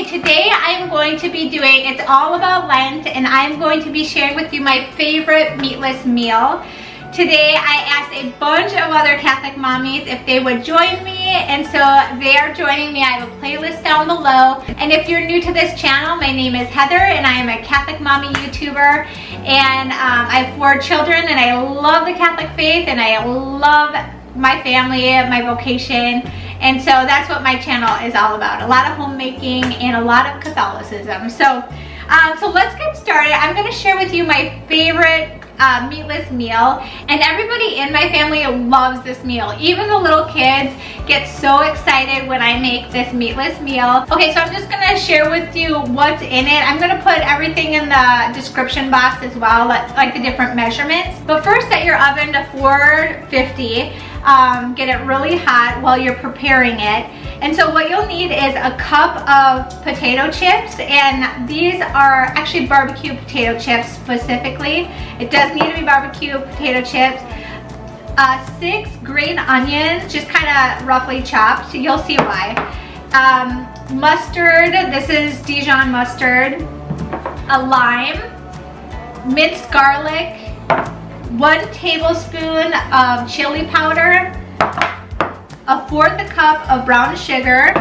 today I'm going to be doing, it's all about Lent, and I'm going to be sharing with you my favorite meatless meal. Today I asked a bunch of other Catholic mommies if they would join me, and so they are joining me. I have a playlist down below. And if you're new to this channel, my name is Heather and I am a Catholic mommy YouTuber, and I have 4 children, and I love the Catholic faith, and I love my family, my vocation, and so that's what my channel is all about. A lot of homemaking and a lot of Catholicism. So let's get started. I'm going to share with you my favorite meatless meal, and everybody in my family loves this meal. Even the little kids get so excited when I make this meatless meal. Okay, so I'm just gonna share with you what's in it. I'm gonna put everything in the description box as well, like the different measurements. But first, set your oven to 450. Get it really hot while you're preparing it. And so what you'll need is a cup of potato chips, and these are actually barbecue potato chips specifically. It does need to be barbecue potato chips. 6 green onions, just kind of roughly chopped. You'll see why. Mustard, this is Dijon mustard. A lime, minced garlic, 1 tablespoon of chili powder, 1/4 cup of brown sugar,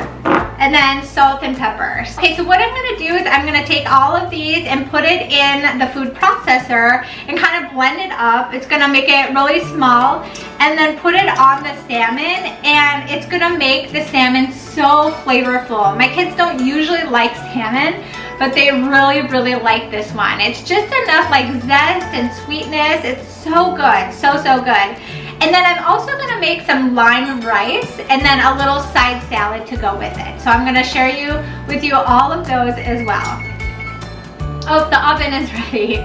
and then salt and pepper. Okay, so what I'm gonna do is I'm gonna take all of these and put it in the food processor and kind of blend it up. It's gonna make it really small, and then put it on the salmon, and it's gonna make the salmon so flavorful. My kids don't usually like salmon, but they really like this one. It's just enough like zest and sweetness. It's so good, so good. And then I'm also gonna make some lime rice and then a little side salad to go with it. So I'm gonna share with you all of those as well. Oh, the oven is ready.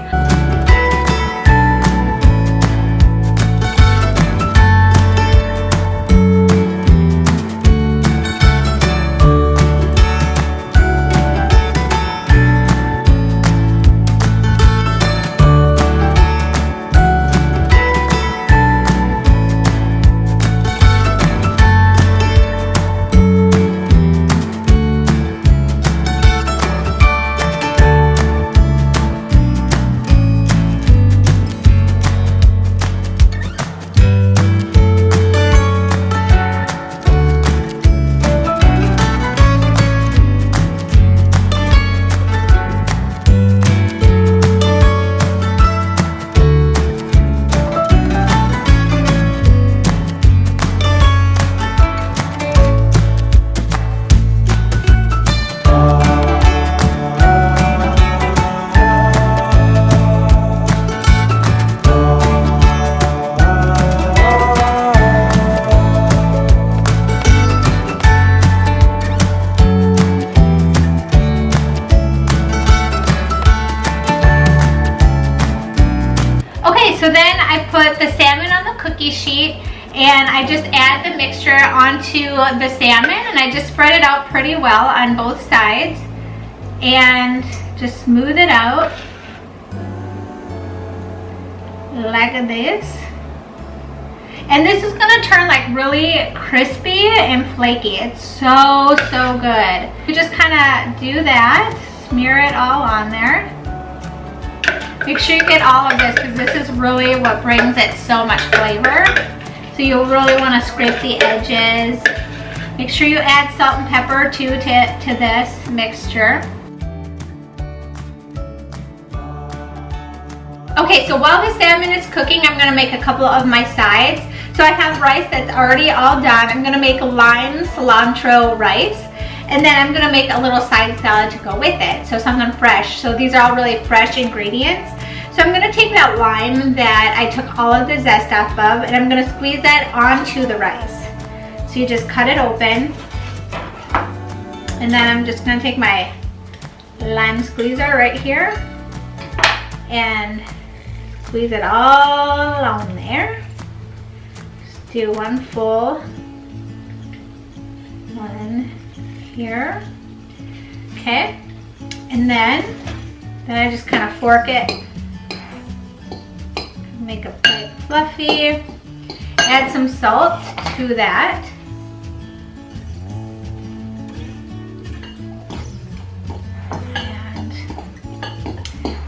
So then I put the salmon on the cookie sheet, and I just add the mixture onto the salmon, and I just spread it out pretty well on both sides and just smooth it out like this. And this is gonna turn like really crispy and flaky. It's so good. You just kind of do that, smear it all on there. Make sure you get all of this, because this is really what brings it so much flavor. So you'll really want to scrape the edges. Make sure you add salt and pepper too to this mixture. Okay, so while the salmon is cooking, I'm going to make a couple of my sides. So I have rice that's already all done. I'm going to make lime cilantro rice. And then I'm gonna make a little side salad to go with it, so something fresh. So these are all really fresh ingredients. So I'm gonna take that lime that I took all of the zest off of, and I'm gonna squeeze that onto the rice. So you just cut it open. And then I'm just gonna take my lime squeezer right here and squeeze it all along there. Just do one full one here. Okay, and then I just kind of fork it, make it quite fluffy. Add some salt to that.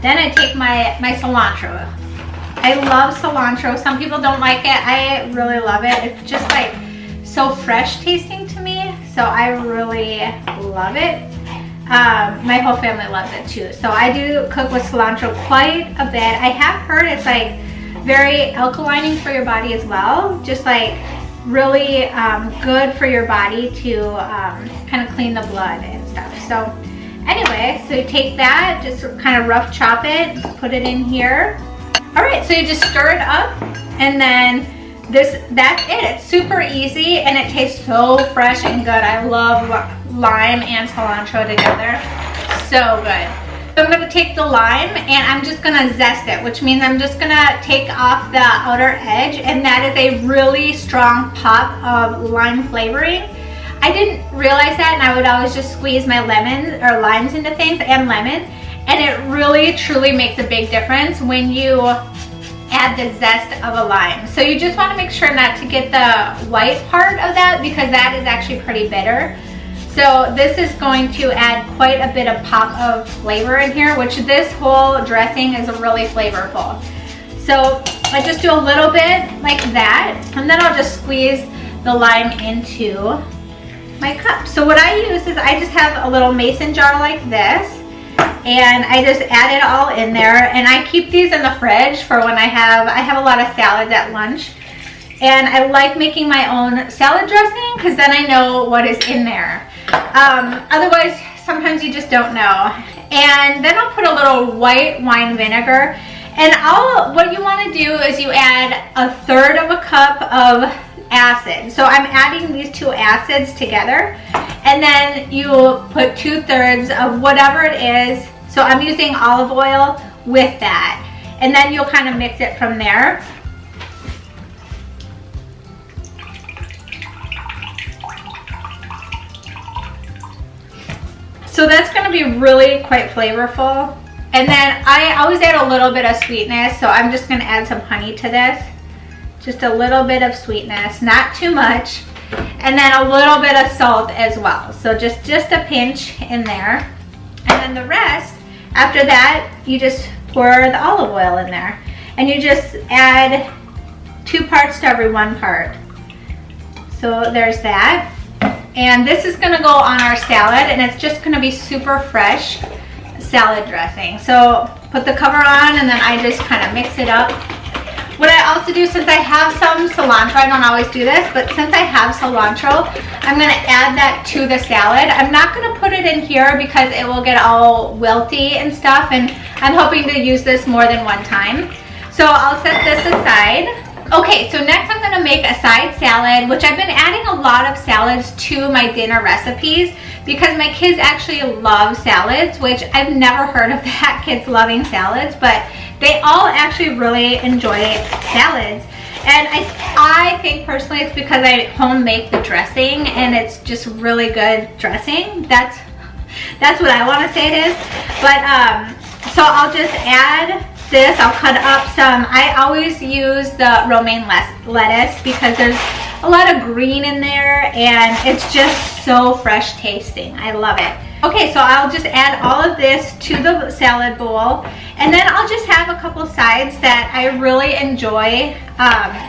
Then I take my cilantro. I love cilantro. Some people don't like it. I really love it. It's just like so fresh tasting to me. So I really love it. My whole family loves it too. So I do cook with cilantro quite a bit. I have heard it's like very alkalining for your body as well. Just like really good for your body to kind of clean the blood and stuff. So anyway, so you take that, just kind of rough chop it, put it in here. All right, so you just stir it up, and then that's it. It's super easy, and it tastes so fresh and good. I love lime and cilantro together. So good. So I'm gonna take the lime, and I'm just gonna zest it, which means I'm just gonna take off the outer edge, and that is a really strong pop of lime flavoring. I didn't realize that, and I would always just squeeze my lemons or limes into things, and lemon. And it really truly makes a big difference when you add the zest of a lime. So you just want to make sure not to get the white part of that, because that is actually pretty bitter. So this is going to add quite a bit of pop of flavor in here, which this whole dressing is really flavorful. So I just do a little bit like that, and then I'll just squeeze the lime into my cup. So what I use is I just have a little mason jar like this, and I just add it all in there, and I keep these in the fridge for when I have a lot of salads at lunch, and I like making my own salad dressing because then I know what is in there. Otherwise, sometimes you just don't know. And then I'll put a little white wine vinegar, and what you want to do is you add 1/3 of a cup of acid. So I'm adding these two acids together, and then you put 2/3 of whatever it is. So I'm using olive oil with that, and then you'll kind of mix it from there. So that's going to be really quite flavorful. And then I always add a little bit of sweetness, so I'm just going to add some honey to this. Just a little bit of sweetness, not too much. And then a little bit of salt as well. So just a pinch in there. And then the rest, after that, you just pour the olive oil in there. And you just add 2 parts to every 1 part. So there's that. And this is gonna go on our salad, and it's just gonna be super fresh salad dressing. So put the cover on, and then I just kind of mix it up. What I also do, since I have some cilantro, I don't always do this, but since I have cilantro, I'm gonna add that to the salad. I'm not gonna put it in here because it will get all wilty and stuff, and I'm hoping to use this more than 1 time. So I'll set this aside. Okay, so next I'm gonna make a side salad, which I've been adding a lot of salads to my dinner recipes because my kids actually love salads, which I've never heard of that, kids loving salads, but they all actually really enjoy salads. And I think personally it's because I home make the dressing, and it's just really good dressing. That's what I want to say it is. But so I'll just add this. I'll cut up some. I always use the romaine lettuce because there's a lot of green in there, and it's just so fresh tasting. I love it. Okay, so I'll just add all of this to the salad bowl, and then I'll just have a couple sides that I really enjoy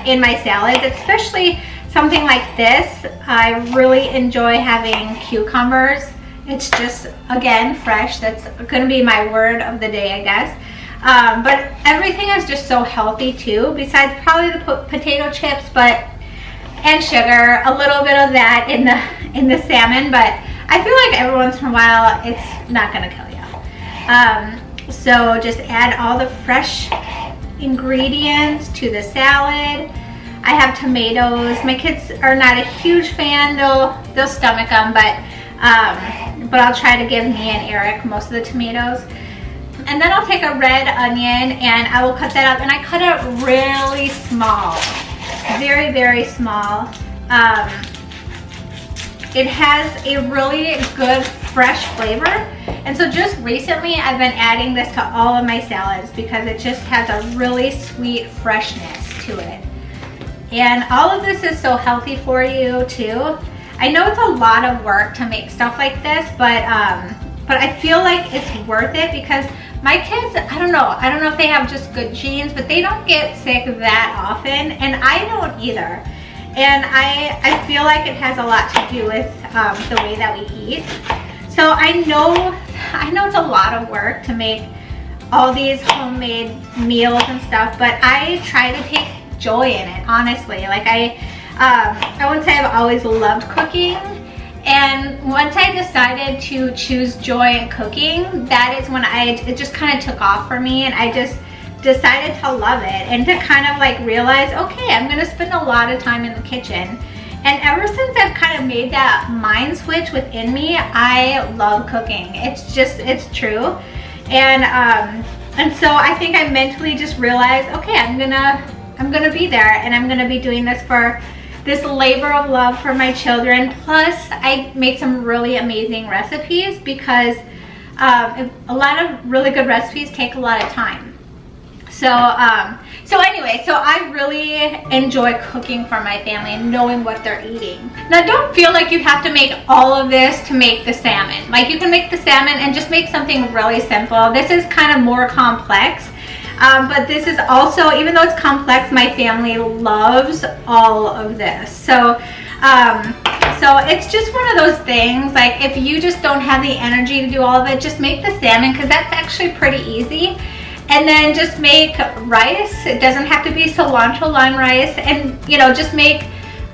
in my salads, especially something like this. I really enjoy having cucumbers. It's just, again, fresh. That's gonna be my word of the day, I guess. But everything is just so healthy too, besides probably the potato chips, and sugar, a little bit of that in the salmon, but I feel like every once in a while it's not gonna kill you. So just add all the fresh ingredients to the salad. I have tomatoes. My kids are not a huge fan. They'll stomach them, but I'll try to give me and Eric most of the tomatoes. And then I'll take a red onion and I will cut that up, and I cut it really small, very, very small. It has a really good fresh flavor, and so just recently I've been adding this to all of my salads because it just has a really sweet freshness to it. And all of this is so healthy for you too. I know it's a lot of work to make stuff like this, but I feel like it's worth it because my kids, I don't know if they have just good genes, but they don't get sick that often, and I don't either. And I feel like it has a lot to do with the way that we eat. So I know it's a lot of work to make all these homemade meals and stuff, but I try to take joy in it, honestly. Like I wouldn't say I've always loved cooking, and once I decided to choose joy in cooking, that is when it just kind of took off for me, and I just decided to love it and to kind of like realize, okay, I'm gonna spend a lot of time in the kitchen. And ever since I've kind of made that mind switch within me, I love cooking. It's true. And so I think I mentally just realized, okay, I'm gonna be there, and I'm gonna be doing this for this labor of love for my children. Plus, I made some really amazing recipes because a lot of really good recipes take a lot of time. So anyway, so I really enjoy cooking for my family and knowing what they're eating. Now, don't feel like you have to make all of this to make the salmon. Like, you can make the salmon and just make something really simple. This is kind of more complex, but this is also, even though it's complex, my family loves all of this. So it's just one of those things, like if you just don't have the energy to do all of it, just make the salmon, because that's actually pretty easy. And then just make rice. It doesn't have to be cilantro lime rice. And, you know, just make,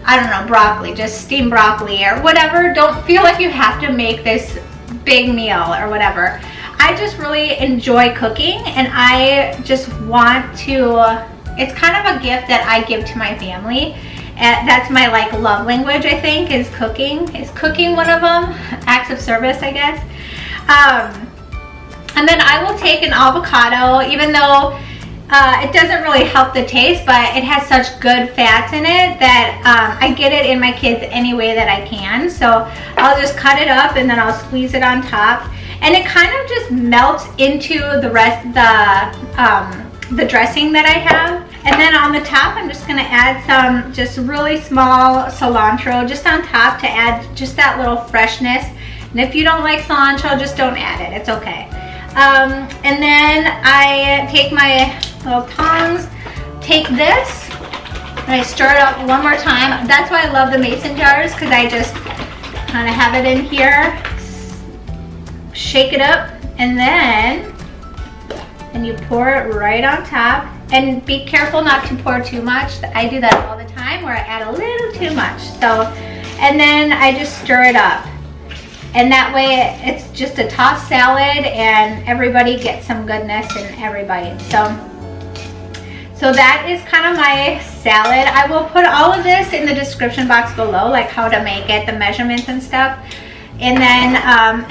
I don't know, broccoli, just steamed broccoli or whatever. Don't feel like you have to make this big meal or whatever. I just really enjoy cooking, and I just want to, it's kind of a gift that I give to my family. That's my like love language, I think, is cooking. Is cooking one of them? Acts of service, I guess. And then I will take an avocado, even though it doesn't really help the taste, but it has such good fats in it that I get it in my kids any way that I can. So I'll just cut it up and then I'll squeeze it on top. And it kind of just melts into the rest, the dressing that I have. And then on the top, I'm just gonna add some just really small cilantro just on top to add just that little freshness. And if you don't like cilantro, just don't add it, it's okay. And then I take my little tongs, take this, and I stir it up one more time. That's why I love the mason jars, because I just kind of have it in here, shake it up, and you pour it right on top. And be careful not to pour too much. I do that all the time, where I add a little too much. So, and then I just stir it up. And that way it's just a tossed salad and everybody gets some goodness in every bite. So that is kind of my salad. I will put all of this in the description box below, like how to make it, the measurements and stuff. And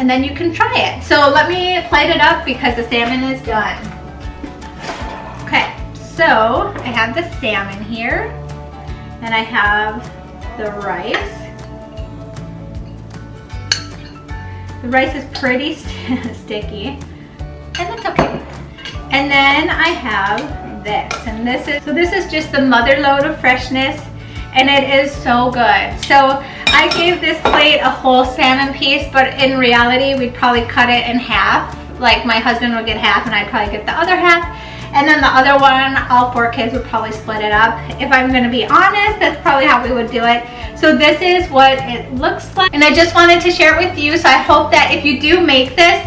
then you can try it. So let me plate it up because the salmon is done. Okay, so I have the salmon here, and I have the rice. The rice is pretty sticky, and that's okay. And then I have this, and this is just the mother load of freshness, and it is so good. So I gave this plate a whole salmon piece, but in reality, we'd probably cut it in half. Like my husband would get half, and I'd probably get the other half. And then the other one, all 4 kids would probably split it up. If I'm gonna be honest, that's probably how we would do it. So this is what it looks like. And I just wanted to share it with you. So I hope that if you do make this,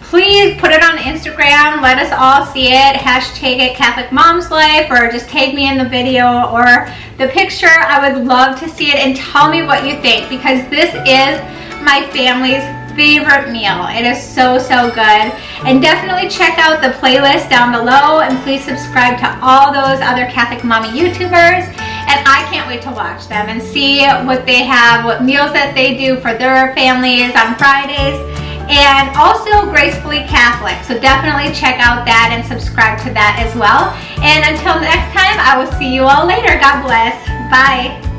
please put it on Instagram. Let us all see it. Hashtag it Catholic Mom's Life, or just tag me in the video or the picture. I would love to see it, and tell me what you think, because this is my family's favorite meal. It is so, so good. And definitely check out the playlist down below, and please subscribe to all those other Catholic Mommy YouTubers. And I can't wait to watch them and see what they have, what meals that they do for their families on Fridays. And also Gracefully Catholic. So definitely check out that and subscribe to that as well. And until next time, I will see you all later. God bless. Bye.